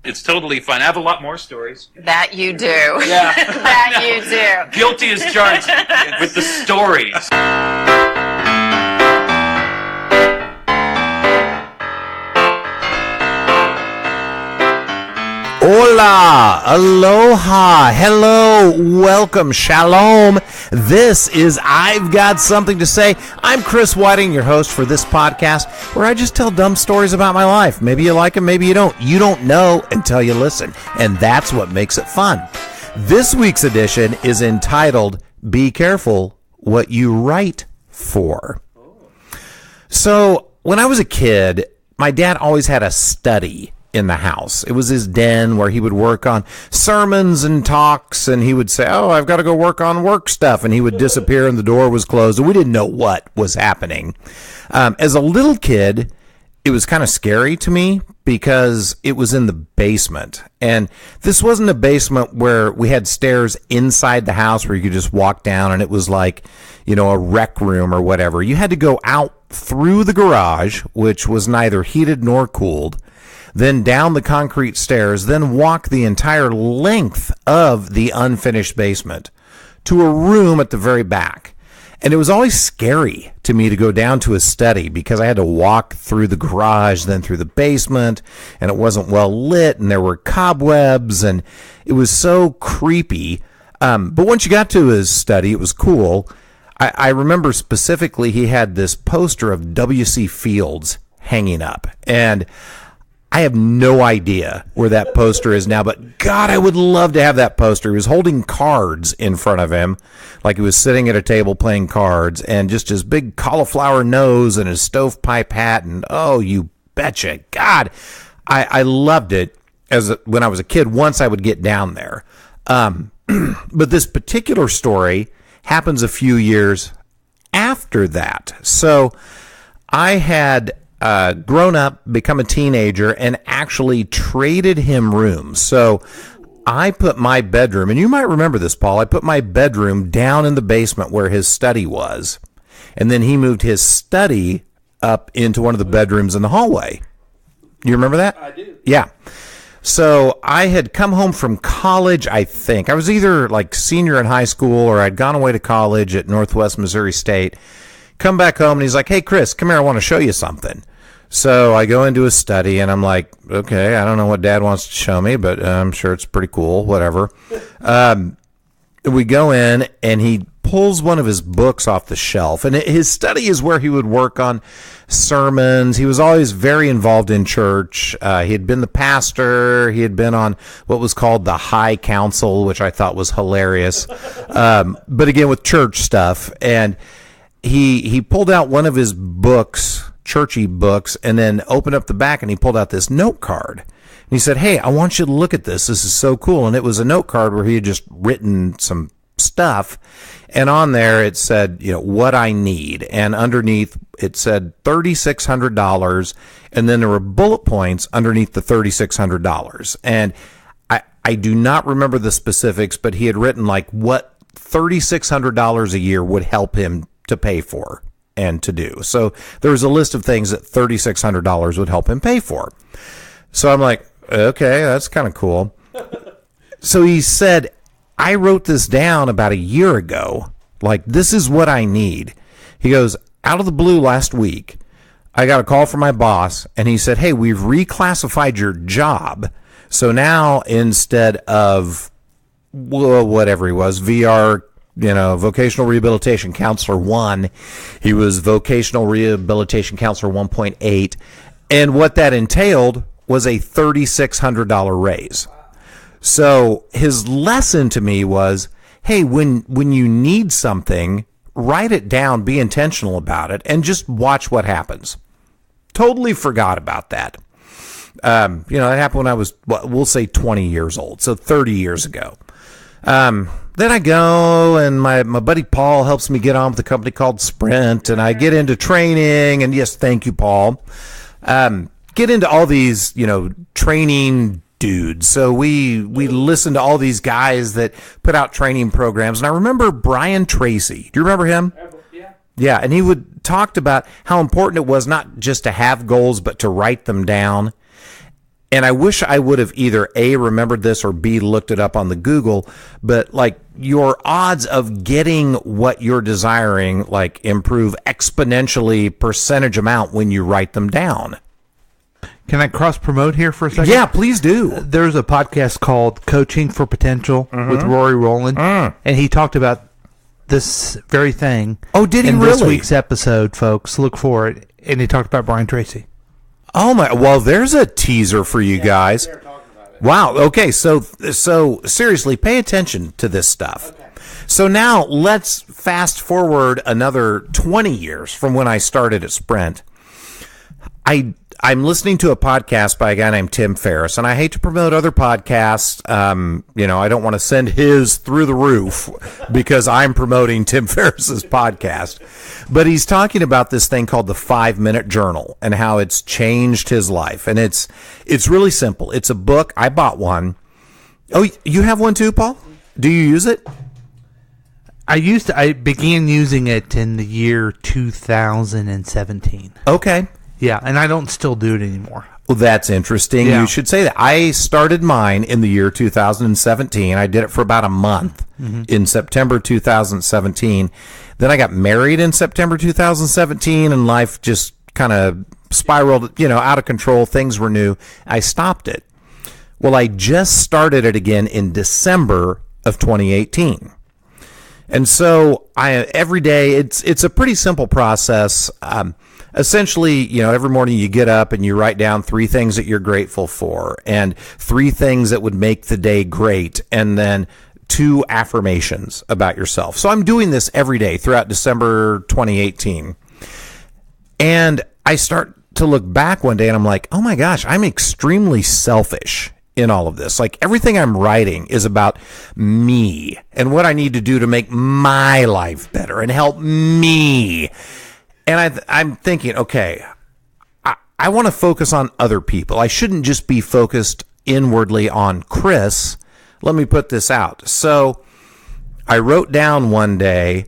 It's totally fine. I have a lot more stories. That you do. Yeah. That you do. Guilty as charged with the stories. Hola, aloha, hello, welcome, shalom. This is I've Got Something to Say. I'm Chris Whiting, your host for this podcast, where I just tell dumb stories about my life. Maybe you like them, maybe you don't. You don't know until you listen, and that's what makes it fun. This week's edition is entitled, Be Careful What You Write For. So, when I was a kid, my dad always had a study in the house. It was his den where he would work on sermons and talks, and he would say, "Oh, I've got to go work on work stuff," and he would disappear and the door was closed, and we didn't know what was happening. As a little kid, it was kind of scary to me because it was in the basement, and this wasn't a basement where we had stairs inside the house where you could just walk down and it was like, you know, a rec room or whatever. You had to go out through the garage, which was neither heated nor cooled, then down the concrete stairs, then walk the entire length of the unfinished basement to a room at the very back. And it was always scary to me to go down to a study because I had to walk through the garage, then through the basement, and it wasn't well lit, and there were cobwebs, and it was so creepy. But once you got to his study, it was cool. I remember specifically he had this poster of W.C. Fields hanging up, and I have no idea where that poster is now, but God, I would love to have that poster. He was holding cards in front of him, like he was sitting at a table playing cards, and just his big cauliflower nose and his stovepipe hat, and oh, you betcha. God, I loved it when I was a kid, once I would get down there. But this particular story happens a few years after that. So I had grown up, become a teenager, and actually traded him rooms. So I put my bedroom, and you might remember this, Paul, I put my bedroom down in the basement where his study was, and then he moved his study up into one of the bedrooms in the hallway. You remember that? I do. Yeah. So I had come home from college, I think. I was either like senior in high school or I'd gone away to college at Northwest Missouri State. Come back home, and he's like, "Hey, Chris, come here. I want to show you something." So I go into his study, and I'm like, okay, I don't know what Dad wants to show me, but I'm sure it's pretty cool, whatever. We go in, and he pulls one of his books off the shelf, and his study is where he would work on sermons. He was always very involved in church. He had been the pastor. He had been on what was called the High Council, which I thought was hilarious. But again, with church stuff, and he pulled out one of his books, churchy books, and then opened up the back, and he pulled out this note card. And he said, "Hey, I want you to look at this. This is so cool." And it was a note card where he had just written some stuff, and on there it said, you know, what I need, and underneath it said $3,600, and then there were bullet points underneath the $3,600. And I do not remember the specifics, but he had written like what $3,600 a year would help him to pay for and to do. So there was a list of things that $3,600 would help him pay for. So I'm like, okay, that's kind of cool. So he said, "I wrote this down about a year ago. Like, this is what I need." He goes, "Out of the blue last week, I got a call from my boss, and he said, 'Hey, we've reclassified your job. So now instead of whatever he was, VR, vocational rehabilitation counselor 1, he was vocational rehabilitation counselor 1.8. And what that entailed was a $3,600 raise. So his lesson to me was, hey, when you need something, write it down, be intentional about it, and just watch what happens. Totally forgot about that. That happened when I was, we'll say 20 years old, so 30 years ago. Then I go, and my buddy Paul helps me get on with a company called Sprint, and I get into training, and yes, thank you, Paul. Get into all these, training dudes. So we listen to all these guys that put out training programs, and I remember Brian Tracy. Do you remember him? Yeah, and he would talked about how important it was not just to have goals, but to write them down. And I wish I would have either A, remembered this, or B, looked it up on the Google. But like your odds of getting what you're desiring, like improve exponentially percentage amount when you write them down. Can I cross promote here for a second? Yeah, please do. There's a podcast called Coaching for Potential with Rory Rowland, and he talked about this very thing. Oh, did he in really? This week's episode, folks, look for it. And he talked about Brian Tracy. Oh my! Well, there's a teaser for you guys. Wow. Okay. So seriously, pay attention to this stuff. Okay. So now let's fast forward another 20 years from when I started at Sprint. I'm listening to a podcast by a guy named Tim Ferriss, and I hate to promote other podcasts. I don't want to send his through the roof because I'm promoting Tim Ferriss's podcast. But he's talking about this thing called the 5-Minute Journal and how it's changed his life. And it's really simple. It's a book. I bought one. Oh, you have one too, Paul? Do you use it? I began using it in the year 2017. Okay. Yeah, and I don't still do it anymore. Well, that's interesting. Yeah. You should say that. I started mine in the year 2017. I did it for about a month in September 2017. Then I got married in September 2017, and life just kind of spiraled, out of control. Things were new. I stopped it. Well, I just started it again in December of 2018. And so every day, it's a pretty simple process. Essentially, every morning you get up and you write down 3 things that you're grateful for and 3 things that would make the day great, and then 2 affirmations about yourself. So I'm doing this every day throughout December 2018. And I start to look back one day and I'm like, oh my gosh, I'm extremely selfish in all of this. Like everything I'm writing is about me and what I need to do to make my life better and help me. And I'm thinking, okay, I want to focus on other people. I shouldn't just be focused inwardly on Chris. Let me put this out. So I wrote down one day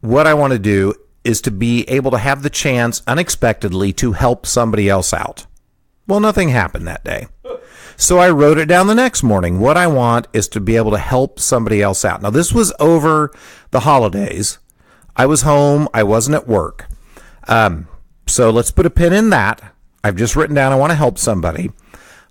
what I want to do is to be able to have the chance unexpectedly to help somebody else out. Well, nothing happened that day. So I wrote it down the next morning. What I want is to be able to help somebody else out. Now, this was over the holidays. I was home. I wasn't at work. So let's put a pin in that. I've just written down I want to help somebody.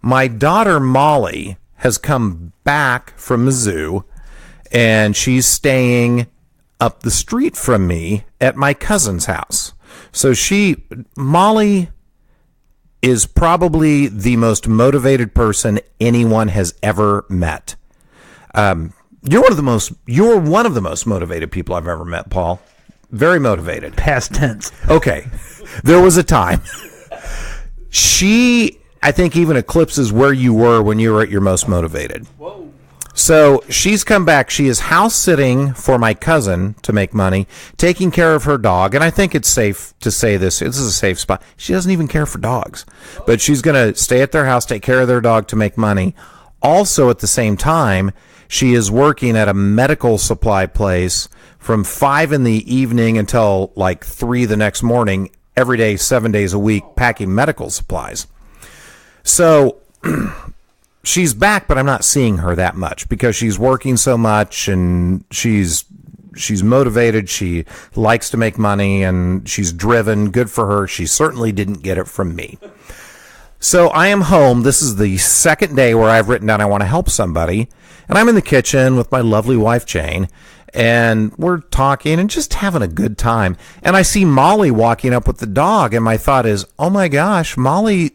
My daughter, Molly, has come back from Mizzou, and she's staying up the street from me at my cousin's house. So Molly is probably the most motivated person anyone has ever met. You're one of the most motivated people I've ever met, Paul. Very motivated. Past tense. Okay. There was a time. She, I think, even eclipses where you were when you were at your most motivated. Whoa. So she's come back. She is house sitting for my cousin to make money, taking care of her dog. And I think it's safe to say this. This is a safe spot. She doesn't even care for dogs. But she's going to stay at their house, take care of their dog to make money. Also, at the same time, she is working at a medical supply place from 5 in the evening until like 3 the next morning, every day, 7 days a week, packing medical supplies. So she's back, but I'm not seeing her that much because she's working so much and she's motivated. She likes to make money and she's driven. Good for her. She certainly didn't get it from me. So I am home. This is the second day where I've written down I want to help somebody. And I'm in the kitchen with my lovely wife, Jane. And we're talking and just having a good time. And I see Molly walking up with the dog. And my thought is, oh my gosh, Molly,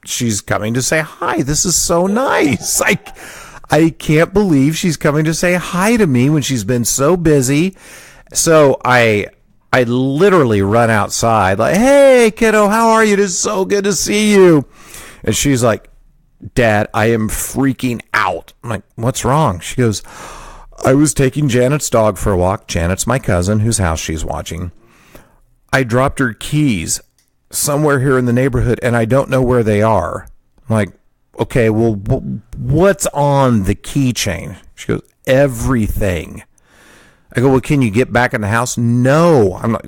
she's coming to say hi. This is so nice. I can't believe she's coming to say hi to me when she's been so busy. So I literally run outside like, hey, kiddo, how are you? It is so good to see you. And she's like, Dad, I am freaking out. I'm like, what's wrong? She goes, I was taking Janet's dog for a walk. Janet's my cousin whose house she's watching. I dropped her keys somewhere here in the neighborhood, and I don't know where they are. I'm like, okay, well, what's on the keychain? She goes, everything. I go, well, can you get back in the house? No, I'm not.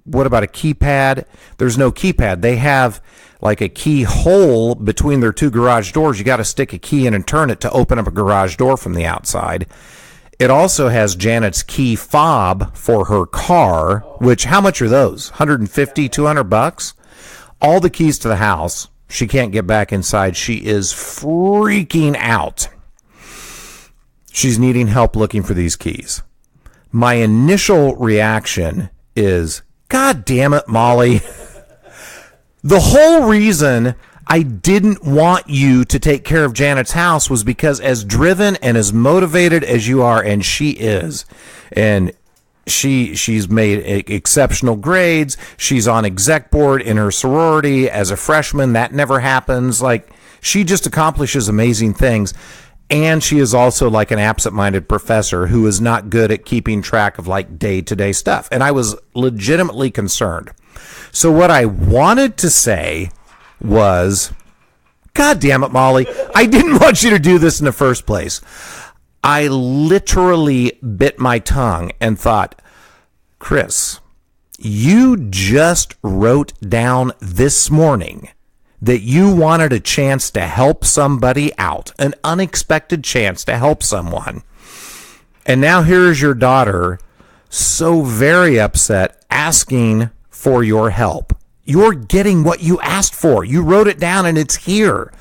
what about a keypad? There's no keypad. They have like a key hole between their two garage doors. You got to stick a key in and turn it to open up a garage door from the outside. It also has Janet's key fob for her car, which, how much are those? 150, 200 bucks? All the keys to the house. She can't get back inside. She is freaking out. She's needing help looking for these keys. My initial reaction is, God damn it, Molly. The whole reason I didn't want you to take care of Janet's house was because as driven and as motivated as you are, and she is, and she's made exceptional grades. She's on exec board in her sorority as a freshman. That never happens. Like, she just accomplishes amazing things. And she is also like an absent-minded professor who is not good at keeping track of like day-to-day stuff. And I was legitimately concerned. So what I wanted to say was, God damn it, Molly, I didn't want you to do this in the first place. I literally bit my tongue and thought, Chris, you just wrote down this morning that you wanted a chance to help somebody out, an unexpected chance to help someone. And now here's your daughter so very upset asking for your help. You're getting what you asked for. You wrote it down and it's here.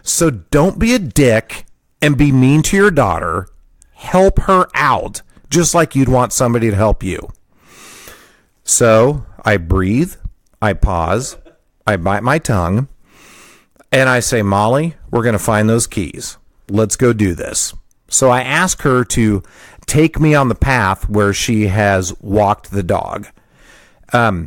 So don't be a dick and be mean to your daughter. Help her out just like you'd want somebody to help you. So I breathe, I pause, I bite my tongue, and I say, Molly, we're going to find those keys. Let's go do this. So I ask her to take me on the path where she has walked the dog. A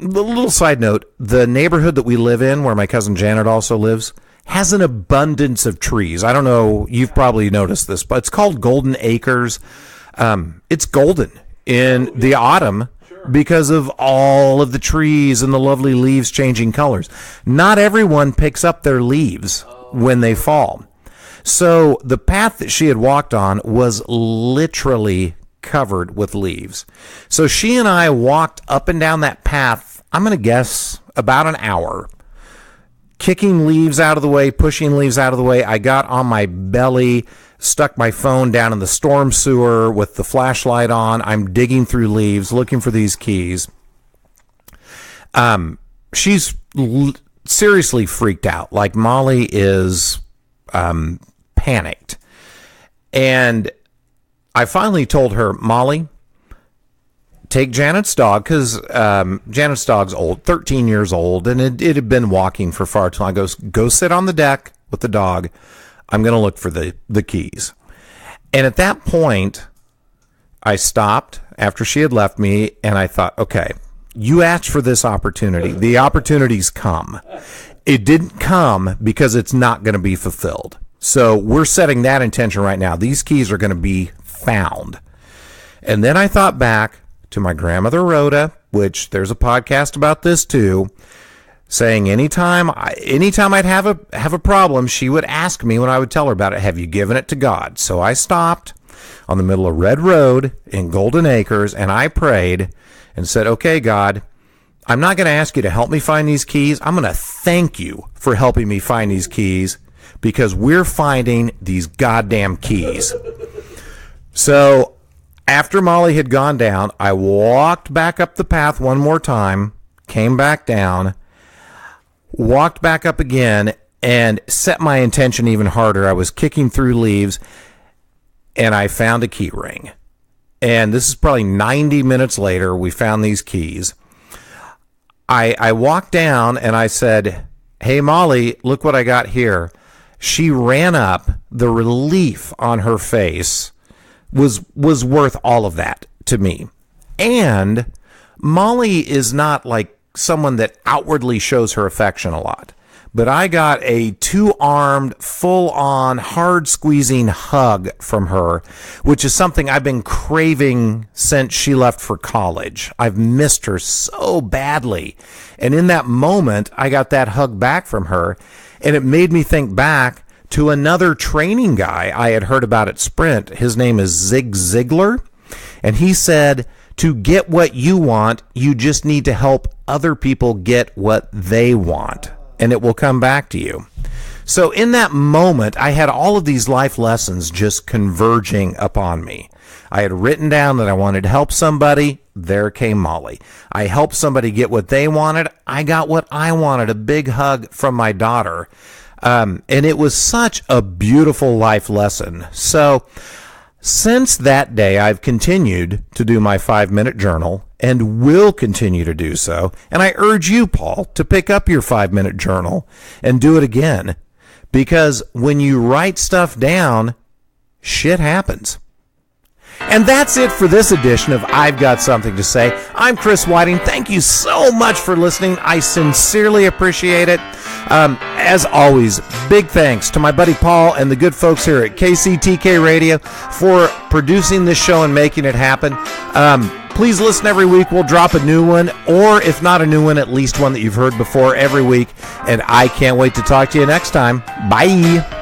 little side note, the neighborhood that we live in, where my cousin Janet also lives, has an abundance of trees. I don't know, you've probably noticed this, but it's called Golden Acres. It's golden in the autumn because of all of the trees and the lovely leaves changing colors. Not everyone picks up their leaves when they fall. So the path that she had walked on was literally covered with leaves. So she and I walked up and down that path, I'm going to guess about an hour, kicking leaves out of the way, pushing leaves out of the way. I got on my belly, stuck my phone down in the storm sewer with the flashlight on. I'm digging through leaves, looking for these keys. She's seriously freaked out. Like, Molly is panicked. And I finally told her, Molly, take Janet's dog, because Janet's dog's old, 13 years old, and it had been walking for far too long. I goes, go sit on the deck with the dog. I'm going to look for the keys. And at that point, I stopped after she had left me, and I thought, okay, you asked for this opportunity. The opportunity's come. It didn't come because it's not going to be fulfilled. So we're setting that intention right now. These keys are going to be found. And then I thought back to my grandmother Rhoda, which there's a podcast about this too, saying anytime I'd have a problem, she would ask me when I would tell her about it, have you given it to God? So I stopped on the middle of Red Road in Golden Acres and I prayed and said, okay, God, I'm not going to ask you to help me find these keys. I'm going to thank you for helping me find these keys, because we're finding these goddamn keys. So after Molly had gone down, I walked back up the path one more time, came back down, walked back up again, and set my intention even harder. I was kicking through leaves, and I found a key ring. And this is probably 90 minutes later, we found these keys. I walked down, and I said, hey, Molly, look what I got here. She ran up. The relief on her face was worth all of that to me. And Molly is not like someone that outwardly shows her affection a lot. But I got a 2-armed, full-on, hard-squeezing hug from her, which is something I've been craving since she left for college. I've missed her so badly. And in that moment, I got that hug back from her, and it made me think back to another training guy I had heard about at Sprint. His name is Zig Ziglar, and he said To get what you want, you just need to help other people get what they want, and it will come back to you. So in that moment, I had all of these life lessons just converging upon me. I had written down that I wanted to help somebody. There came Molly. I helped somebody get what they wanted. I got what I wanted, a big hug from my daughter. And it was such a beautiful life lesson. So since that day, I've continued to do my 5-minute journal and will continue to do so. And I urge you, Paul, to pick up your 5-minute journal and do it again. Because when you write stuff down, shit happens. And that's it for this edition of I've Got Something to Say. I'm Chris Whiting. Thank you so much for listening. I sincerely appreciate it. As always, big thanks to my buddy Paul and the good folks here at KCTK Radio for producing this show and making it happen. Please listen every week. We'll drop a new one, or if not a new one, at least one that you've heard before every week. And I can't wait to talk to you next time. Bye.